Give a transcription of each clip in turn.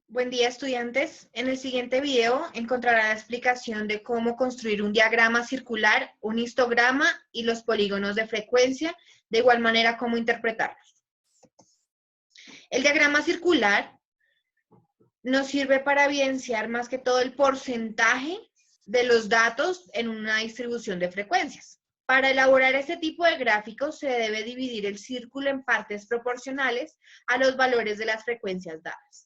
Buen día, estudiantes. En el siguiente video encontrarán la explicación de cómo construir un diagrama circular, un histograma y los polígonos de frecuencia, de igual manera cómo interpretarlos. El diagrama circular nos sirve para evidenciar más que todo el porcentaje de los datos en una distribución de frecuencias. Para elaborar este tipo de gráficos se debe dividir el círculo en partes proporcionales a los valores de las frecuencias dadas.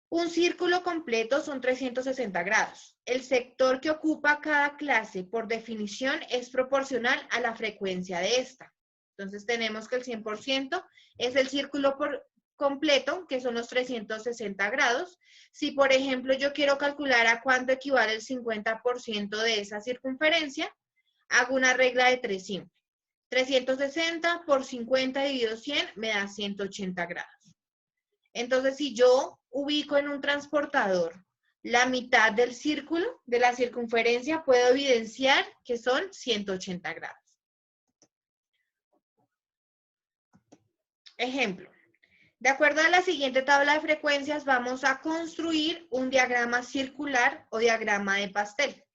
Un círculo completo son 360 grados. El sector que ocupa cada clase, por definición, es proporcional a la frecuencia de esta. Entonces tenemos que el 100% es el círculo completo, que son los 360 grados. Si, por ejemplo, yo quiero calcular a cuánto equivale el 50% de esa circunferencia, hago una regla de 3 simple. 360 por 50 dividido 100 me da 180 grados. Entonces, si yo ubico en un transportador la mitad del círculo, de la circunferencia, puedo evidenciar que son 180 grados. Ejemplo. De acuerdo a la siguiente tabla de frecuencias, vamos a construir un diagrama circular o diagrama de pastel.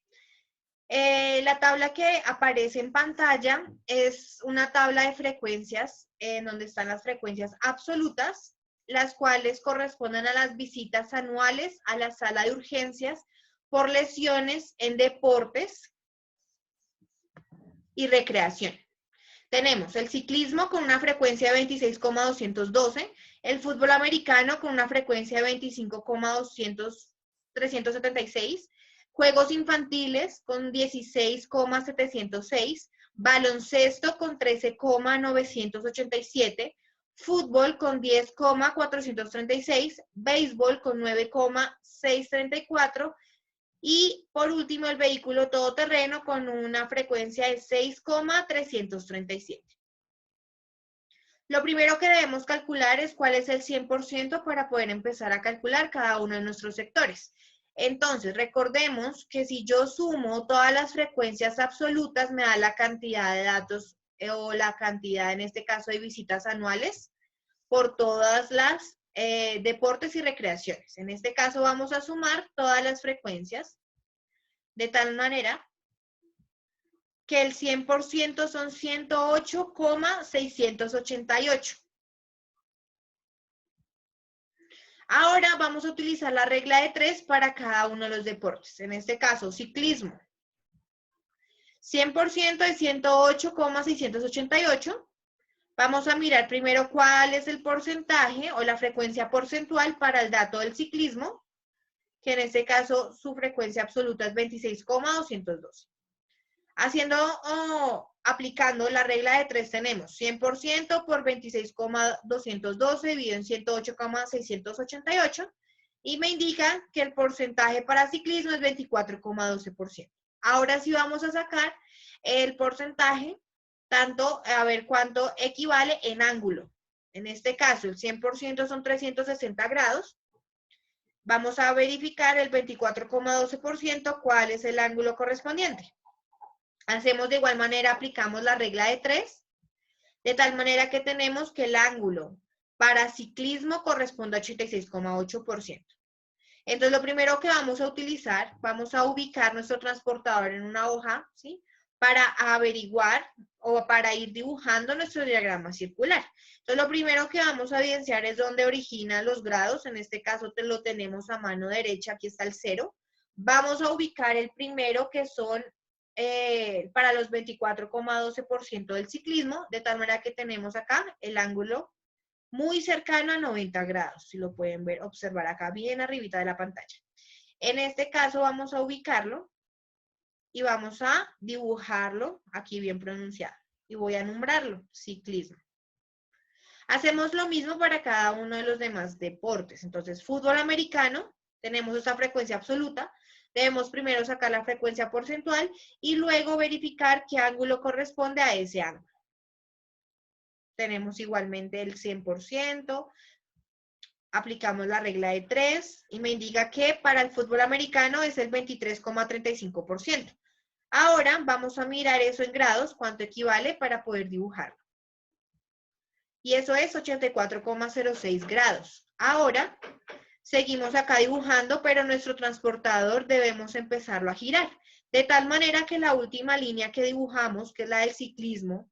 La tabla que aparece en pantalla es una tabla de frecuencias en donde están las frecuencias absolutas, las cuales corresponden a las visitas anuales a la sala de urgencias por lesiones en deportes y recreación. Tenemos el ciclismo con una frecuencia de 26,212, el fútbol americano con una frecuencia de 25,376, juegos infantiles con 16,706, baloncesto con 13,987, fútbol con 10,436, béisbol con 9,634 y por último el vehículo todoterreno con una frecuencia de 6,337. Lo primero que debemos calcular es cuál es el 100% para poder empezar a calcular cada uno de nuestros sectores. Entonces, recordemos que si yo sumo todas las frecuencias absolutas, me da la cantidad de datos o la cantidad, en este caso, de visitas anuales por todas las deportes y recreaciones. En este caso vamos a sumar todas las frecuencias de tal manera que el 100% son 108,688. Ahora vamos a utilizar la regla de 3 para cada uno de los deportes. En este caso, ciclismo. 100% de 108,688. Vamos a mirar primero cuál es el porcentaje o la frecuencia porcentual para el dato del ciclismo, que en este caso su frecuencia absoluta es 26,212. Aplicando la regla de 3 tenemos 100% por 26,212 dividido en 108,688 y me indica que el porcentaje para ciclismo es 24,12%. Ahora sí vamos a sacar el porcentaje, tanto a ver cuánto equivale en ángulo. En este caso el 100% son 360 grados. Vamos a verificar el 24,12%, cuál es el ángulo correspondiente. Hacemos de igual manera, aplicamos la regla de 3, de tal manera que tenemos que el ángulo para ciclismo corresponde a 86,8%. Entonces, lo primero que vamos a utilizar, vamos a ubicar nuestro transportador en una hoja, ¿sí? Para averiguar o para ir dibujando nuestro diagrama circular. Entonces, lo primero que vamos a evidenciar es dónde originan los grados. En este caso, lo tenemos a mano derecha, aquí está el 0. Vamos a ubicar el primero, que son para los 24,12% del ciclismo, de tal manera que tenemos acá el ángulo muy cercano a 90 grados, si lo pueden ver, observar acá bien arribita de la pantalla. En este caso vamos a ubicarlo y vamos a dibujarlo aquí bien pronunciado y voy a nombrarlo ciclismo. Hacemos lo mismo para cada uno de los demás deportes. Entonces, fútbol americano, tenemos esta frecuencia absoluta. Debemos primero sacar la frecuencia porcentual y luego verificar qué ángulo corresponde a ese ángulo. Tenemos igualmente el 100%, aplicamos la regla de 3 y me indica que para el fútbol americano es el 23,35%. Ahora vamos a mirar eso en grados, cuánto equivale para poder dibujarlo. y eso es 84,06 grados. Ahora, seguimos acá dibujando, pero nuestro transportador debemos empezarlo a girar, de tal manera que la última línea que dibujamos, que es la del ciclismo,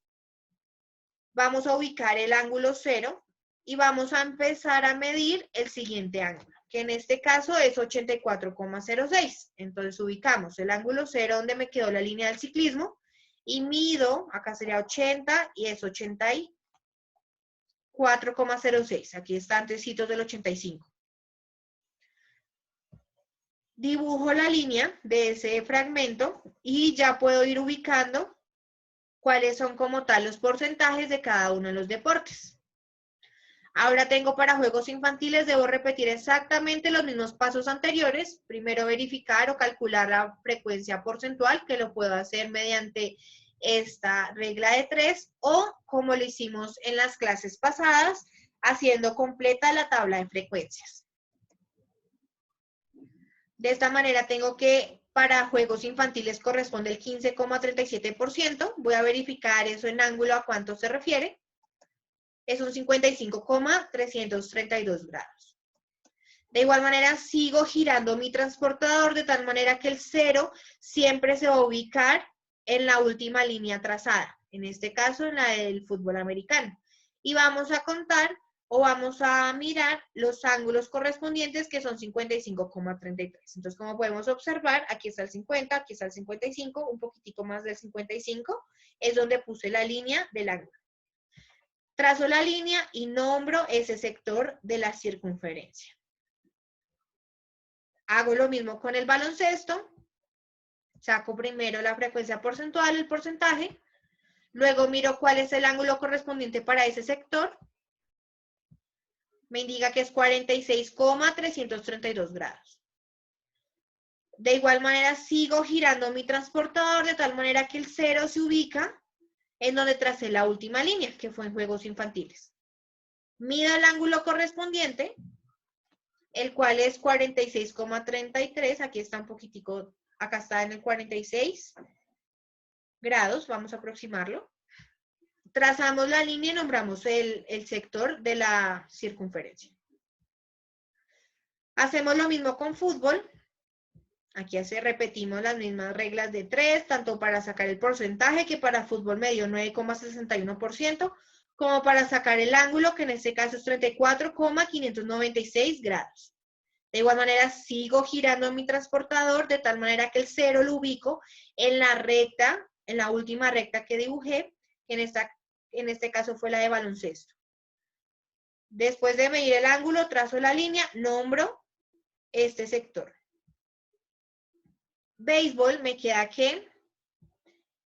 vamos a ubicar el ángulo 0 y vamos a empezar a medir el siguiente ángulo, que en este caso es 84,06. Entonces ubicamos el ángulo 0 donde me quedó la línea del ciclismo y mido, acá sería 80 y es 84,06. Aquí está antecitos del 85. Dibujo la línea de ese fragmento y ya puedo ir ubicando cuáles son como tal los porcentajes de cada uno de los deportes. Ahora tengo para juegos infantiles, debo repetir exactamente los mismos pasos anteriores. Primero verificar o calcular la frecuencia porcentual, que lo puedo hacer mediante esta regla de 3 o como lo hicimos en las clases pasadas, haciendo completa la tabla de frecuencias. De esta manera tengo que para juegos infantiles corresponde el 15,37%. Voy a verificar eso en ángulo a cuánto se refiere. Es un 55,332 grados. De igual manera, sigo girando mi transportador de tal manera que el 0 siempre se va a ubicar en la última línea trazada, en este caso en la del fútbol americano. Y vamos a contar o vamos a mirar los ángulos correspondientes que son 55,33. Entonces, como podemos observar, aquí está el 50, aquí está el 55, un poquitico más del 55, es donde puse la línea del ángulo. Trazo la línea y nombro ese sector de la circunferencia. Hago lo mismo con el baloncesto. Saco primero la frecuencia porcentual, el porcentaje. Luego miro cuál es el ángulo correspondiente para ese sector. Me indica que es 46,332 grados. De igual manera, sigo girando mi transportador de tal manera que el 0 se ubica en donde tracé la última línea, que fue en juegos infantiles. Mido el ángulo correspondiente, el cual es 46,33, aquí está un poquitico, acá está en el 46 grados, vamos a aproximarlo. Trazamos la línea y nombramos el sector de la circunferencia. Hacemos lo mismo con fútbol. Aquí repetimos las mismas reglas de 3, tanto para sacar el porcentaje, que para fútbol me dio 9,61%, como para sacar el ángulo, que en este caso es 34,596 grados. De igual manera, sigo girando mi transportador de tal manera que el 0 lo ubico en la recta, en la última recta que dibujé, que en este caso fue la de baloncesto. Después de medir el ángulo, trazo la línea, nombro este sector. Béisbol me queda que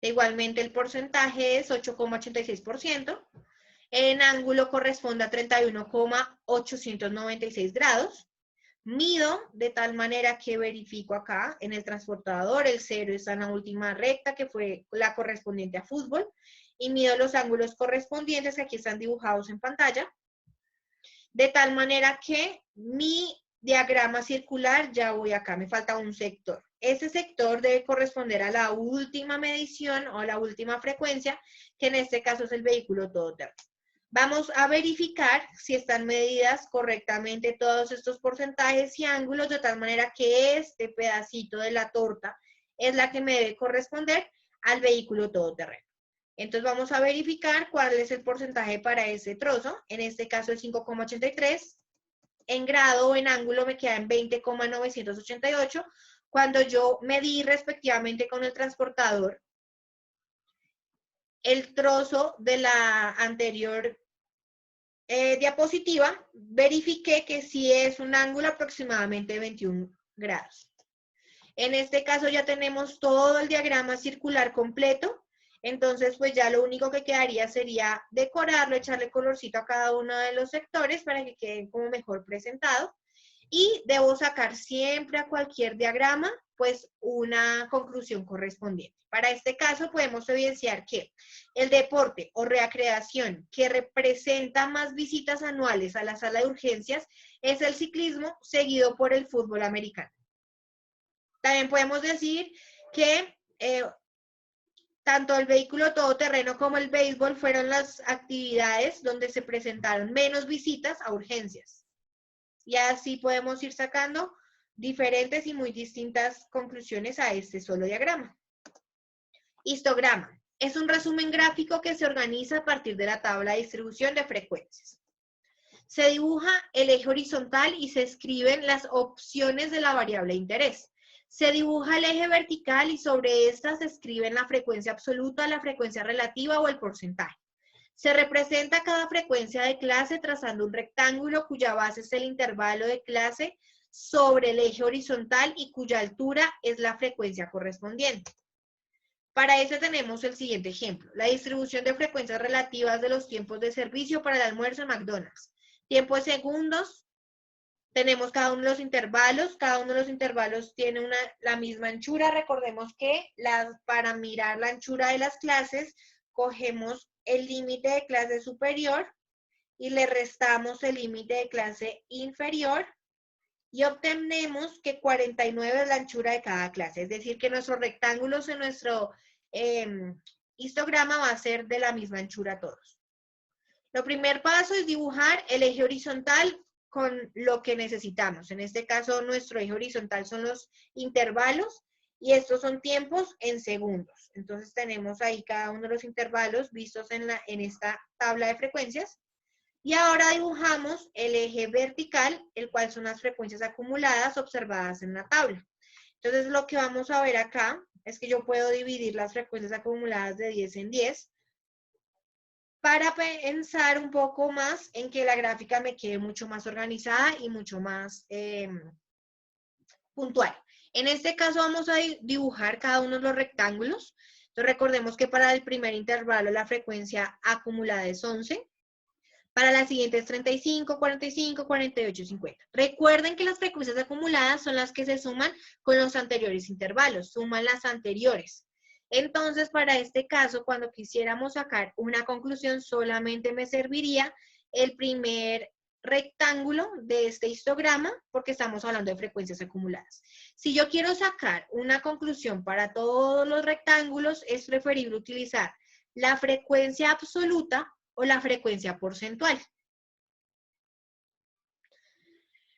igualmente el porcentaje es 8,86%. En ángulo corresponde a 31,896 grados. Mido de tal manera que verifico acá en el transportador, el 0 está en la última recta que fue la correspondiente a fútbol. Y mido los ángulos correspondientes que aquí están dibujados en pantalla. De tal manera que mi diagrama circular, ya voy acá, me falta un sector. Ese sector debe corresponder a la última medición o a la última frecuencia, que en este caso es el vehículo todoterreno. Vamos a verificar si están medidas correctamente todos estos porcentajes y ángulos, de tal manera que este pedacito de la torta es la que me debe corresponder al vehículo todoterreno. Entonces vamos a verificar cuál es el porcentaje para ese trozo. En este caso es 5,83. En grado o en ángulo me queda en 20,988. Cuando yo medí respectivamente con el transportador el trozo de la anterior diapositiva, verifiqué que sí es un ángulo aproximadamente de 21 grados. En este caso ya tenemos todo el diagrama circular completo. Entonces, pues ya lo único que quedaría sería decorarlo, echarle colorcito a cada uno de los sectores para que quede como mejor presentado. Y debo sacar siempre a cualquier diagrama, pues una conclusión correspondiente. Para este caso podemos evidenciar que el deporte o recreación que representa más visitas anuales a la sala de urgencias es el ciclismo, seguido por el fútbol americano. También podemos decir que Tanto el vehículo todoterreno como el béisbol fueron las actividades donde se presentaron menos visitas a urgencias. Y así podemos ir sacando diferentes y muy distintas conclusiones a este solo diagrama. Histograma. Es un resumen gráfico que se organiza a partir de la tabla de distribución de frecuencias. Se dibuja el eje horizontal y se escriben las opciones de la variable de interés. Se dibuja el eje vertical y sobre esta se escriben la frecuencia absoluta, la frecuencia relativa o el porcentaje. Se representa cada frecuencia de clase trazando un rectángulo cuya base es el intervalo de clase sobre el eje horizontal y cuya altura es la frecuencia correspondiente. Para eso tenemos el siguiente ejemplo. La distribución de frecuencias relativas de los tiempos de servicio para el almuerzo en McDonald's. Tiempo de segundos. Tenemos cada uno de los intervalos. Cada uno de los intervalos tiene la misma anchura. Recordemos que para mirar la anchura de las clases, cogemos el límite de clase superior y le restamos el límite de clase inferior y obtenemos que 49 es la anchura de cada clase. Es decir, que nuestros rectángulos en nuestro histograma va a ser de la misma anchura todos. Lo primer paso es dibujar el eje horizontal con lo que necesitamos. En este caso, nuestro eje horizontal son los intervalos y estos son tiempos en segundos. Entonces, tenemos ahí cada uno de los intervalos vistos en esta tabla de frecuencias. Y ahora dibujamos el eje vertical, el cual son las frecuencias acumuladas observadas en la tabla. Entonces, lo que vamos a ver acá es que yo puedo dividir las frecuencias acumuladas de 10 en 10 para pensar un poco más en que la gráfica me quede mucho más organizada y mucho más puntual. En este caso vamos a dibujar cada uno de los rectángulos. Entonces recordemos que para el primer intervalo la frecuencia acumulada es 11. Para las siguientes 35, 45, 48, 50. Recuerden que las frecuencias acumuladas son las que se suman con los anteriores intervalos, suman las anteriores. Entonces, para este caso, cuando quisiéramos sacar una conclusión, solamente me serviría el primer rectángulo de este histograma, porque estamos hablando de frecuencias acumuladas. Si yo quiero sacar una conclusión para todos los rectángulos, es preferible utilizar la frecuencia absoluta o la frecuencia porcentual.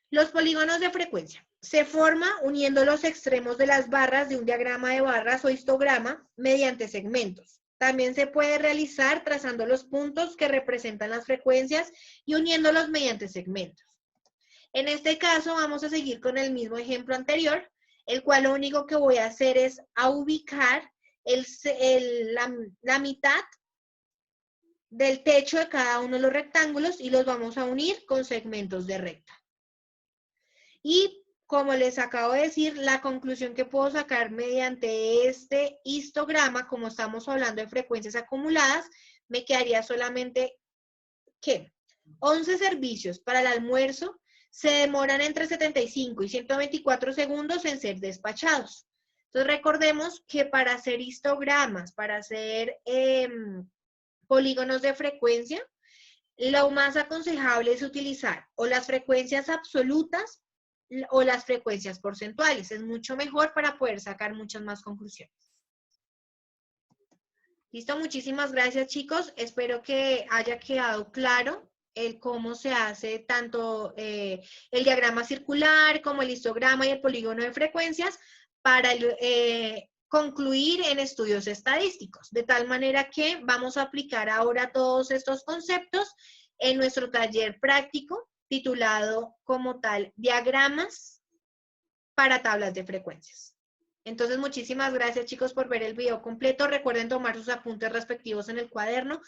Los polígonos de frecuencia. Se forma uniendo los extremos de las barras de un diagrama de barras o histograma mediante segmentos. También se puede realizar trazando los puntos que representan las frecuencias y uniéndolos mediante segmentos. En este caso vamos a seguir con el mismo ejemplo anterior, el cual lo único que voy a hacer es ubicar la mitad del techo de cada uno de los rectángulos y los vamos a unir con segmentos de recta. Y como les acabo de decir, la conclusión que puedo sacar mediante este histograma, como estamos hablando de frecuencias acumuladas, me quedaría solamente que 11 servicios para el almuerzo se demoran entre 75 y 124 segundos en ser despachados. Entonces recordemos que para hacer histogramas, para hacer polígonos de frecuencia, lo más aconsejable es utilizar o las frecuencias absolutas o las frecuencias porcentuales. Es mucho mejor para poder sacar muchas más conclusiones. Listo, muchísimas gracias, chicos. Espero que haya quedado claro el cómo se hace tanto el diagrama circular como el histograma y el polígono de frecuencias para concluir en estudios estadísticos, de tal manera que vamos a aplicar ahora todos estos conceptos en nuestro taller práctico titulado como tal Diagramas para tablas de frecuencias. Entonces, muchísimas gracias, chicos, por ver el video completo. Recuerden tomar sus apuntes respectivos en el cuaderno.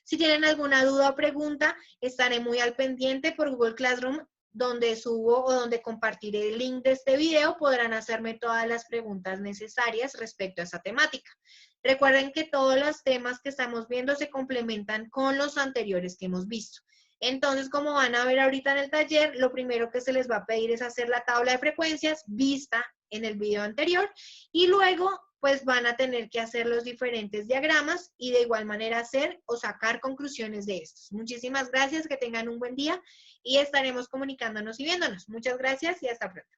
Si tienen alguna duda o pregunta, estaré muy al pendiente por Google Classroom, donde subo o donde compartiré el link de este video. Podrán hacerme todas las preguntas necesarias respecto a esa temática. Recuerden que todos los temas que estamos viendo se complementan con los anteriores que hemos visto. Entonces, como van a ver ahorita en el taller, lo primero que se les va a pedir es hacer la tabla de frecuencias vista en el video anterior y luego pues van a tener que hacer los diferentes diagramas y de igual manera hacer o sacar conclusiones de estos. Muchísimas gracias, que tengan un buen día y estaremos comunicándonos y viéndonos. Muchas gracias y hasta pronto.